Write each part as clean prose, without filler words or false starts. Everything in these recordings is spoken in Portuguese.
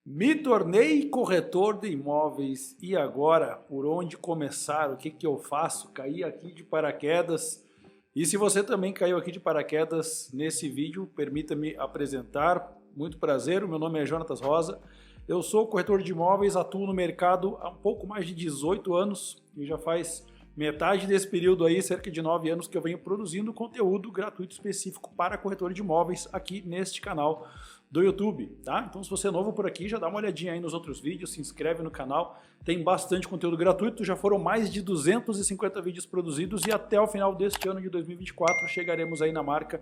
Me tornei corretor de imóveis e agora, por onde começar? O que eu faço? Caí aqui de paraquedas. E se você também caiu aqui de paraquedas nesse vídeo, permita-me apresentar. Muito prazer, o meu nome é Jonatas Rosa. Eu sou corretor de imóveis, atuo no mercado há um pouco mais de 18 anos e já faz metade desse período aí, cerca de 9 anos, que eu venho produzindo conteúdo gratuito específico para corretor de imóveis aqui neste canal do YouTube, tá? Então, se você é novo por aqui, já dá uma olhadinha aí nos outros vídeos, se inscreve no canal, tem bastante conteúdo gratuito, já foram mais de 250 vídeos produzidos e até o final deste ano de 2024 chegaremos aí na marca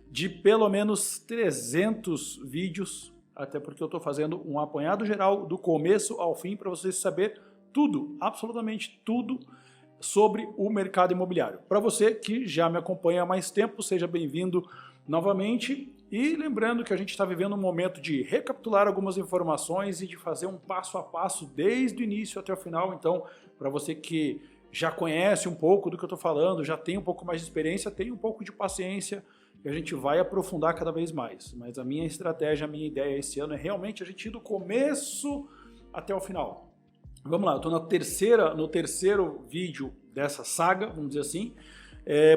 de pelo menos 300 vídeos, até porque eu estou fazendo um apanhado geral do começo ao fim para vocês saberem tudo, absolutamente tudo, sobre o mercado imobiliário. Para você que já me acompanha há mais tempo, seja bem-vindo novamente. E lembrando que a gente está vivendo um momento de recapitular algumas informações e de fazer um passo a passo desde o início até o final. Então, para você que já conhece um pouco do que eu estou falando, já tem um pouco mais de experiência, tem um pouco de paciência e a gente vai aprofundar cada vez mais. Mas a minha estratégia, a minha ideia esse ano é realmente a gente ir do começo até o final. Vamos lá, eu estou no terceiro vídeo dessa saga, vamos dizer assim,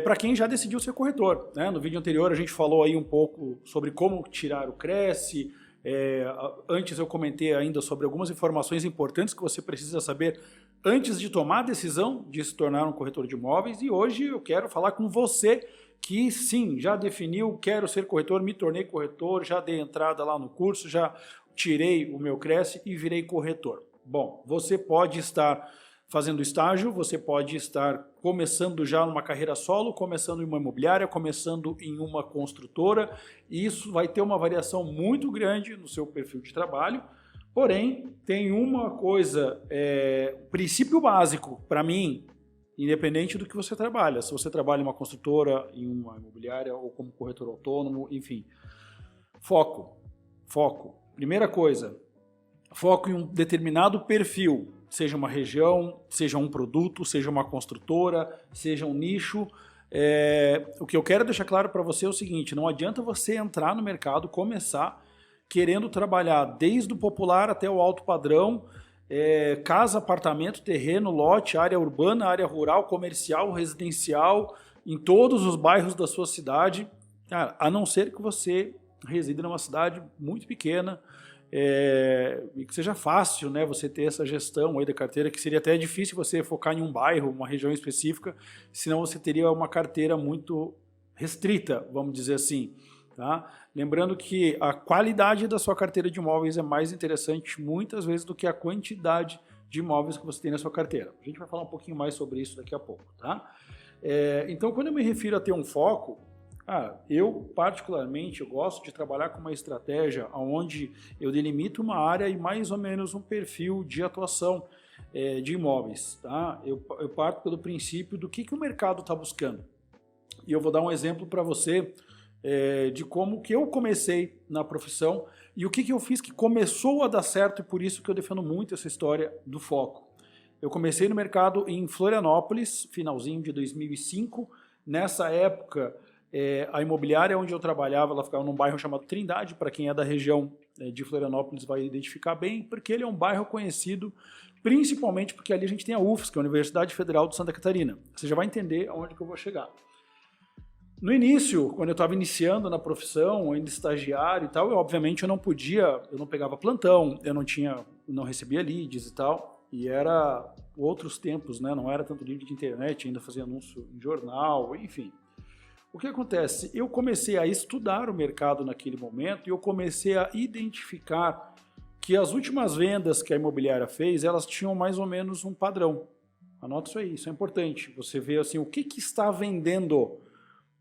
para quem já decidiu ser corretor, né? No vídeo anterior a gente falou aí um pouco sobre como tirar o Cresce, antes eu comentei ainda sobre algumas informações importantes que você precisa saber antes de tomar a decisão de se tornar um corretor de imóveis, e hoje eu quero falar com você que sim, já definiu, quero ser corretor, me tornei corretor, já dei entrada lá no curso, já tirei o meu Cresce e virei corretor. Bom, você pode estar fazendo estágio, você pode estar começando já numa carreira solo, começando em uma imobiliária, começando em uma construtora, e isso vai ter uma variação muito grande no seu perfil de trabalho. Porém, tem uma coisa, princípio básico para mim, independente do que você trabalha, se você trabalha em uma construtora, em uma imobiliária ou como corretor autônomo, enfim. Foco. Primeira coisa, foco em um determinado perfil, seja uma região, seja um produto, seja uma construtora, seja um nicho. O que eu quero deixar claro para você é o seguinte, não adianta você entrar no mercado, começar querendo trabalhar desde o popular até o alto padrão, casa, apartamento, terreno, lote, área urbana, área rural, comercial, residencial, em todos os bairros da sua cidade, cara, a não ser que você resida numa cidade muito pequena, e que seja fácil, né, você ter essa gestão aí da carteira, que seria até difícil você focar em um bairro, uma região específica, senão você teria uma carteira muito restrita, vamos dizer assim. Tá? Lembrando que a qualidade da sua carteira de imóveis é mais interessante muitas vezes do que a quantidade de imóveis que você tem na sua carteira. A gente vai falar um pouquinho mais sobre isso daqui a pouco. Tá? Então, quando eu me refiro a ter um foco, eu particularmente eu gosto de trabalhar com uma estratégia onde eu delimito uma área e mais ou menos um perfil de atuação de imóveis. Tá? Eu parto pelo princípio do que o mercado está buscando. E eu vou dar um exemplo para você de como que eu comecei na profissão e o que eu fiz que começou a dar certo, e por isso que eu defendo muito essa história do foco. Eu comecei no mercado em Florianópolis, finalzinho de 2005. Nessa época, a imobiliária onde eu trabalhava, ela ficava num bairro chamado Trindade, para quem é da região de Florianópolis vai identificar bem, porque ele é um bairro conhecido principalmente porque ali a gente tem a UFSC, a Universidade Federal de Santa Catarina. Você já vai entender aonde que eu vou chegar. No início, quando eu estava iniciando na profissão, ainda estagiário e tal, obviamente eu não pegava plantão, eu não recebia leads e tal, e era outros tempos, né? Não era tanto lead de internet, ainda fazia anúncio em jornal, enfim. O que acontece? Eu comecei a estudar o mercado naquele momento e eu comecei a identificar que as últimas vendas que a imobiliária fez, elas tinham mais ou menos um padrão. Anota isso aí, isso é importante. Você vê assim, o que está vendendo.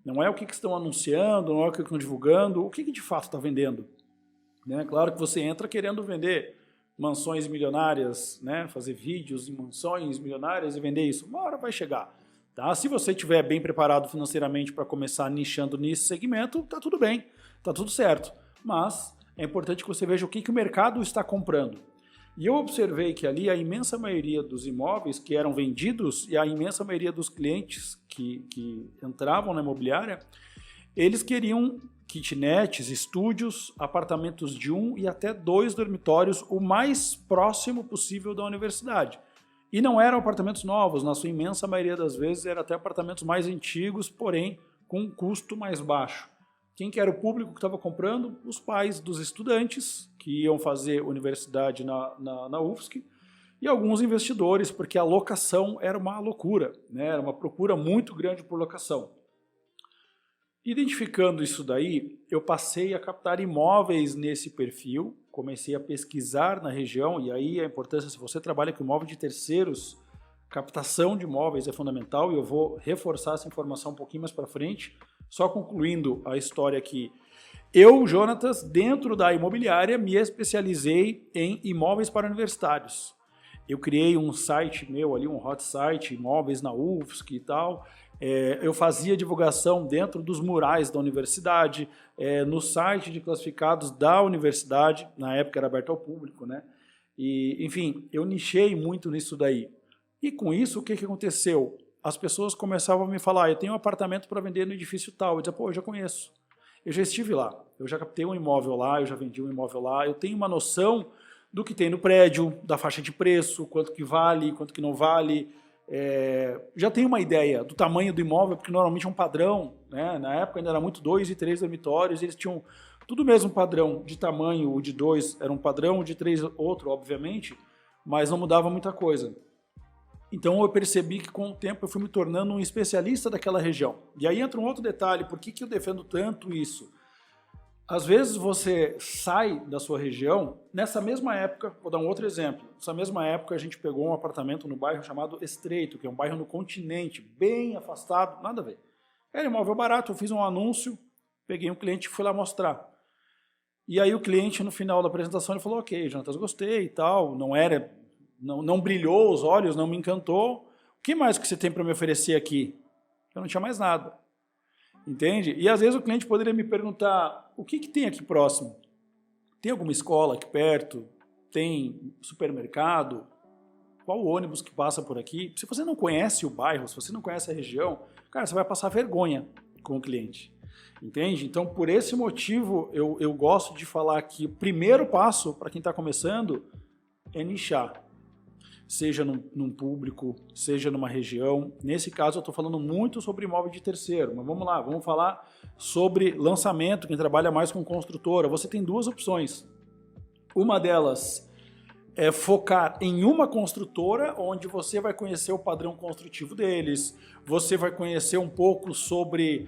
Não é o que estão anunciando, não é o que estão divulgando, o que de fato está vendendo. Né? Claro que você entra querendo vender mansões milionárias, né? Fazer vídeos em mansões milionárias e vender isso. Uma hora vai chegar. Tá? Se você estiver bem preparado financeiramente para começar nichando nesse segmento, está tudo bem, está tudo certo. Mas é importante que você veja o que o mercado está comprando. E eu observei que ali a imensa maioria dos imóveis que eram vendidos e a imensa maioria dos clientes que entravam na imobiliária, eles queriam kitnets, estúdios, apartamentos de 1 e até 2 dormitórios, o mais próximo possível da universidade. E não eram apartamentos novos, na sua imensa maioria das vezes eram até apartamentos mais antigos, porém com um custo mais baixo. Quem que era o público que estava comprando? Os pais dos estudantes que iam fazer universidade na UFSC e alguns investidores, porque a locação era uma loucura, né? Era uma procura muito grande por locação. Identificando isso daí, eu passei a captar imóveis nesse perfil, comecei a pesquisar na região, e aí a importância, se você trabalha com imóvel de terceiros, captação de imóveis é fundamental, e eu vou reforçar essa informação um pouquinho mais para frente. Só concluindo a história aqui, eu, Jonatas, dentro da imobiliária, me especializei em imóveis para universitários. Eu criei um site meu ali, um hot site, imóveis na UFSC e tal. Eu fazia divulgação dentro dos murais da universidade, no site de classificados da universidade, na época era aberto ao público, né? E, enfim, eu nichei muito nisso daí. E com isso, o que aconteceu? As pessoas começavam a me falar, eu tenho um apartamento para vender no edifício tal. Eu dizia, pô, eu já conheço. Eu já estive lá, eu já captei um imóvel lá, eu já vendi um imóvel lá, eu tenho uma noção do que tem no prédio, da faixa de preço, quanto que vale, quanto que não vale. Já tenho uma ideia do tamanho do imóvel, porque normalmente é um padrão, né? Na época ainda era muito 2 e 3 dormitórios, eles tinham tudo o mesmo padrão de tamanho, o de 2 era um padrão, o de 3 outro, obviamente, mas não mudava muita coisa. Então eu percebi que com o tempo eu fui me tornando um especialista daquela região. E aí entra um outro detalhe, por que eu defendo tanto isso? Às vezes você sai da sua região, nessa mesma época, vou dar um outro exemplo, nessa mesma época a gente pegou um apartamento no bairro chamado Estreito, que é um bairro no continente, bem afastado, nada a ver. Era imóvel barato, eu fiz um anúncio, peguei um cliente e fui lá mostrar. E aí o cliente no final da apresentação ele falou, ok, Jonatas, gostei e tal, não brilhou os olhos, não me encantou. O que mais que você tem para me oferecer aqui? Eu não tinha mais nada. Entende? E às vezes o cliente poderia me perguntar, o que tem aqui próximo? Tem alguma escola aqui perto? Tem supermercado? Qual o ônibus que passa por aqui? Se você não conhece o bairro, se você não conhece a região, cara, você vai passar vergonha com o cliente. Entende? Então, por esse motivo, eu gosto de falar que o primeiro passo para quem está começando é nichar. Seja num público, seja numa região. Nesse caso, eu estou falando muito sobre imóvel de terceiro, mas vamos lá, vamos falar sobre lançamento, quem trabalha mais com construtora. Você tem duas opções. Uma delas é focar em uma construtora, onde você vai conhecer o padrão construtivo deles, você vai conhecer um pouco sobre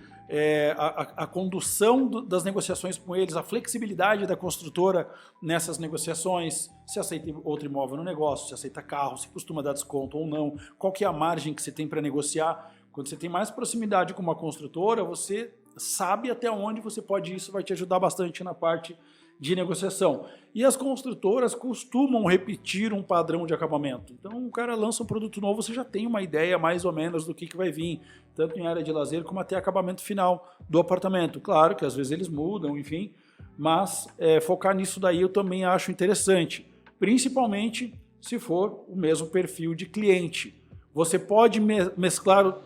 a condução das negociações com eles, a flexibilidade da construtora nessas negociações, se aceita outro imóvel no negócio, se aceita carro, se costuma dar desconto ou não, qual que é a margem que você tem para negociar. Quando você tem mais proximidade com uma construtora, você sabe até onde você pode ir, isso vai te ajudar bastante na parte de negociação. E as construtoras costumam repetir um padrão de acabamento. Então, o cara lança um produto novo, você já tem uma ideia mais ou menos do que vai vir, tanto em área de lazer como até acabamento final do apartamento. Claro que às vezes eles mudam, enfim, mas focar nisso daí eu também acho interessante, principalmente se for o mesmo perfil de cliente. Você pode mesclar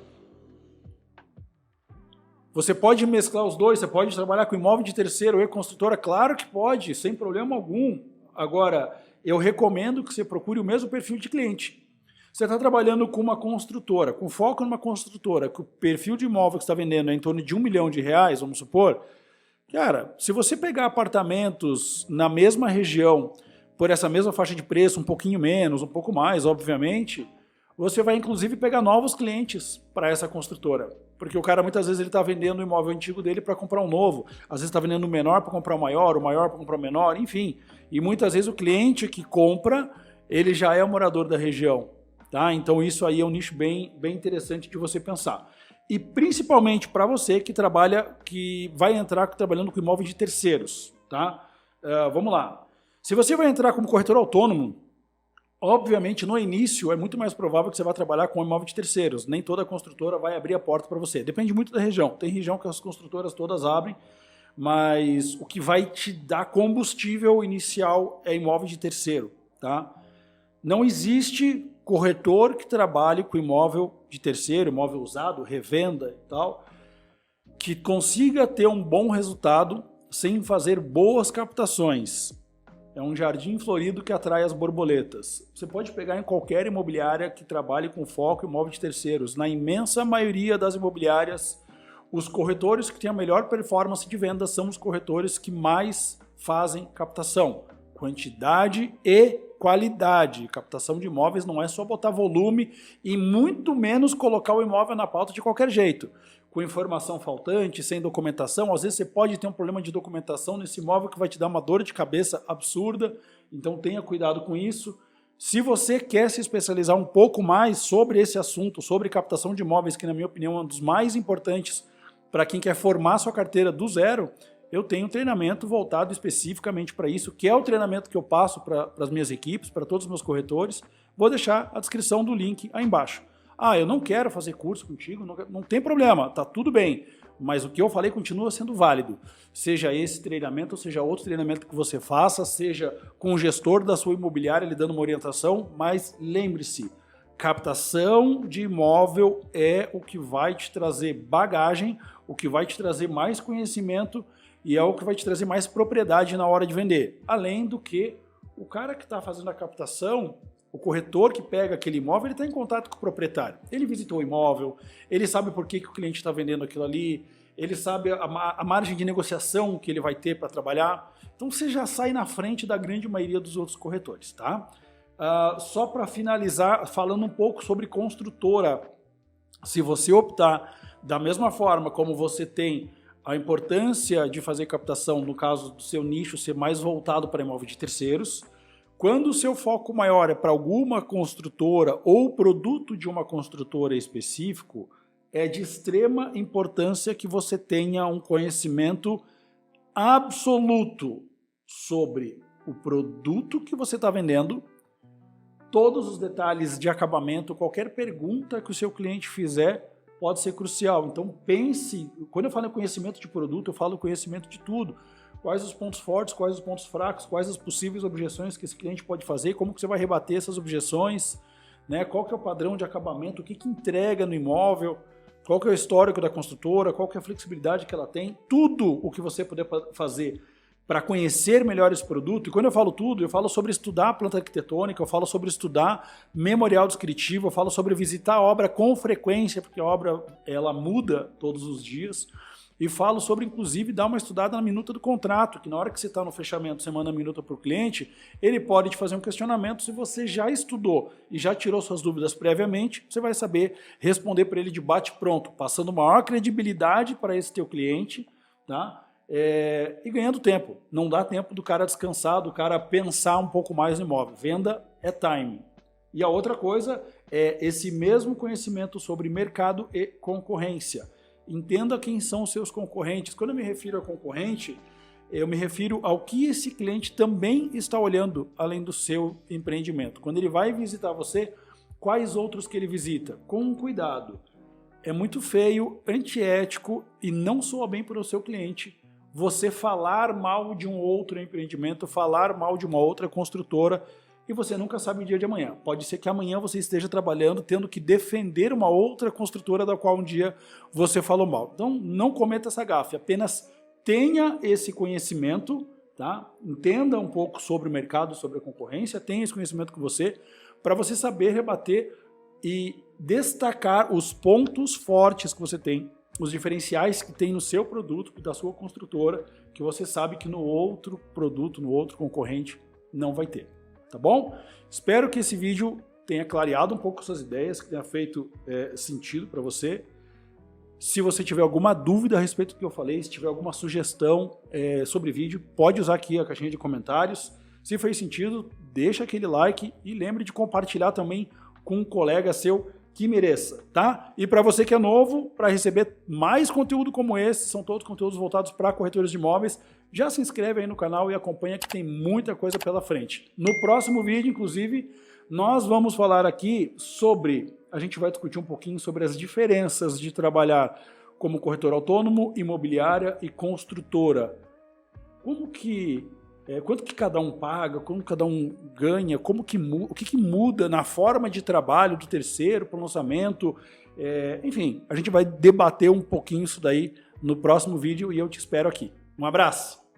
os dois, você pode trabalhar com imóvel de terceiro e construtora, claro que pode, sem problema algum. Agora, eu recomendo que você procure o mesmo perfil de cliente. Você está trabalhando com uma construtora, com foco numa construtora, que o perfil de imóvel que você está vendendo é em torno de R$1 milhão, vamos supor. Cara, se você pegar apartamentos na mesma região, por essa mesma faixa de preço, um pouquinho menos, um pouco mais, obviamente, você vai inclusive pegar novos clientes para essa construtora. Porque o cara muitas vezes ele está vendendo o imóvel antigo dele para comprar um novo, às vezes está vendendo o menor para comprar o maior para comprar o menor, enfim. E muitas vezes o cliente que compra, ele já é morador da região. Tá? Então isso aí é um nicho bem interessante de você pensar. E principalmente para você que vai entrar trabalhando com imóveis de terceiros. Tá? Vamos lá. Se você vai entrar como corretor autônomo, obviamente, no início, é muito mais provável que você vá trabalhar com imóvel de terceiros. Nem toda construtora vai abrir a porta para você. Depende muito da região. Tem região que as construtoras todas abrem, mas o que vai te dar combustível inicial é imóvel de terceiro. Tá? Não existe corretor que trabalhe com imóvel de terceiro, imóvel usado, revenda e tal, que consiga ter um bom resultado sem fazer boas captações. É um jardim florido que atrai as borboletas. Você pode pegar em qualquer imobiliária que trabalhe com foco em imóvel de terceiros. Na imensa maioria das imobiliárias, os corretores que têm a melhor performance de venda são os corretores que mais fazem captação. Quantidade e qualidade. Captação de imóveis não é só botar volume e muito menos colocar o imóvel na pauta de qualquer jeito. Com informação faltante, sem documentação, às vezes você pode ter um problema de documentação nesse imóvel que vai te dar uma dor de cabeça absurda, então tenha cuidado com isso. Se você quer se especializar um pouco mais sobre esse assunto, sobre captação de imóveis, que na minha opinião é um dos mais importantes para quem quer formar sua carteira do zero, eu tenho um treinamento voltado especificamente para isso, que é o treinamento que eu passo para as minhas equipes, para todos os meus corretores. Vou deixar a descrição do link aí embaixo. Ah, eu não quero fazer curso contigo, não tem problema, tá tudo bem. Mas o que eu falei continua sendo válido. Seja esse treinamento, ou seja outro treinamento que você faça, seja com o gestor da sua imobiliária lhe dando uma orientação, mas lembre-se, captação de imóvel é o que vai te trazer bagagem, o que vai te trazer mais conhecimento e é o que vai te trazer mais propriedade na hora de vender. Além do que o cara que está fazendo a captação, o corretor que pega aquele imóvel, ele está em contato com o proprietário. Ele visitou o imóvel, ele sabe por que o cliente está vendendo aquilo ali, ele sabe a margem de negociação que ele vai ter para trabalhar. Então você já sai na frente da grande maioria dos outros corretores, tá? Só para finalizar, falando um pouco sobre construtora. Se você optar da mesma forma como você tem a importância de fazer captação, no caso do seu nicho ser mais voltado para imóvel de terceiros, quando o seu foco maior é para alguma construtora ou produto de uma construtora específico, é de extrema importância que você tenha um conhecimento absoluto sobre o produto que você está vendendo, todos os detalhes de acabamento, qualquer pergunta que o seu cliente fizer pode ser crucial. Então pense, quando eu falo em conhecimento de produto, eu falo conhecimento de tudo. Quais os pontos fortes, quais os pontos fracos, quais as possíveis objeções que esse cliente pode fazer, como que você vai rebater essas objeções, né? Qual que é o padrão de acabamento, o que entrega no imóvel, qual que é o histórico da construtora, qual que é a flexibilidade que ela tem, tudo o que você puder fazer para conhecer melhor esse produto. E quando eu falo tudo, eu falo sobre estudar a planta arquitetônica, eu falo sobre estudar memorial descritivo, eu falo sobre visitar a obra com frequência, porque a obra ela muda todos os dias. E falo sobre, inclusive, dar uma estudada na minuta do contrato, que na hora que você está no fechamento, você manda a minuta para o cliente, ele pode te fazer um questionamento. Se você já estudou e já tirou suas dúvidas previamente, você vai saber responder para ele de bate-pronto, passando maior credibilidade para esse teu cliente, tá? E ganhando tempo. Não dá tempo do cara descansar, do cara pensar um pouco mais no imóvel. Venda é time. E a outra coisa é esse mesmo conhecimento sobre mercado e concorrência. Entenda quem são os seus concorrentes. Quando eu me refiro a concorrente, eu me refiro ao que esse cliente também está olhando além do seu empreendimento. Quando ele vai visitar você, quais outros que ele visita? Com cuidado. É muito feio, antiético e não soa bem para o seu cliente você falar mal de um outro empreendimento, falar mal de uma outra construtora e você nunca sabe o dia de amanhã. Pode ser que amanhã você esteja trabalhando, tendo que defender uma outra construtora da qual um dia você falou mal. Então, não cometa essa gafe, apenas tenha esse conhecimento, tá? Entenda um pouco sobre o mercado, sobre a concorrência, tenha esse conhecimento com você, para você saber rebater e destacar os pontos fortes que você tem, os diferenciais que tem no seu produto, da sua construtora, que você sabe que no outro produto, no outro concorrente, não vai ter. Tá bom? Espero que esse vídeo tenha clareado um pouco suas ideias, que tenha feito sentido para você. Se você tiver alguma dúvida a respeito do que eu falei, se tiver alguma sugestão sobre vídeo, pode usar aqui a caixinha de comentários. Se fez sentido, deixa aquele like e lembre de compartilhar também com um colega seu que mereça, tá? E para você que é novo, para receber mais conteúdo como esse, são todos conteúdos voltados para corretores de imóveis, já se inscreve aí no canal e acompanha que tem muita coisa pela frente. No próximo vídeo, inclusive, nós vamos falar aqui sobre, a gente vai discutir um pouquinho sobre as diferenças de trabalhar como corretor autônomo, imobiliária e construtora. Quanto que cada um paga, como cada um ganha, o que muda na forma de trabalho do terceiro para o lançamento, enfim, a gente vai debater um pouquinho isso daí no próximo vídeo e eu te espero aqui. Um abraço!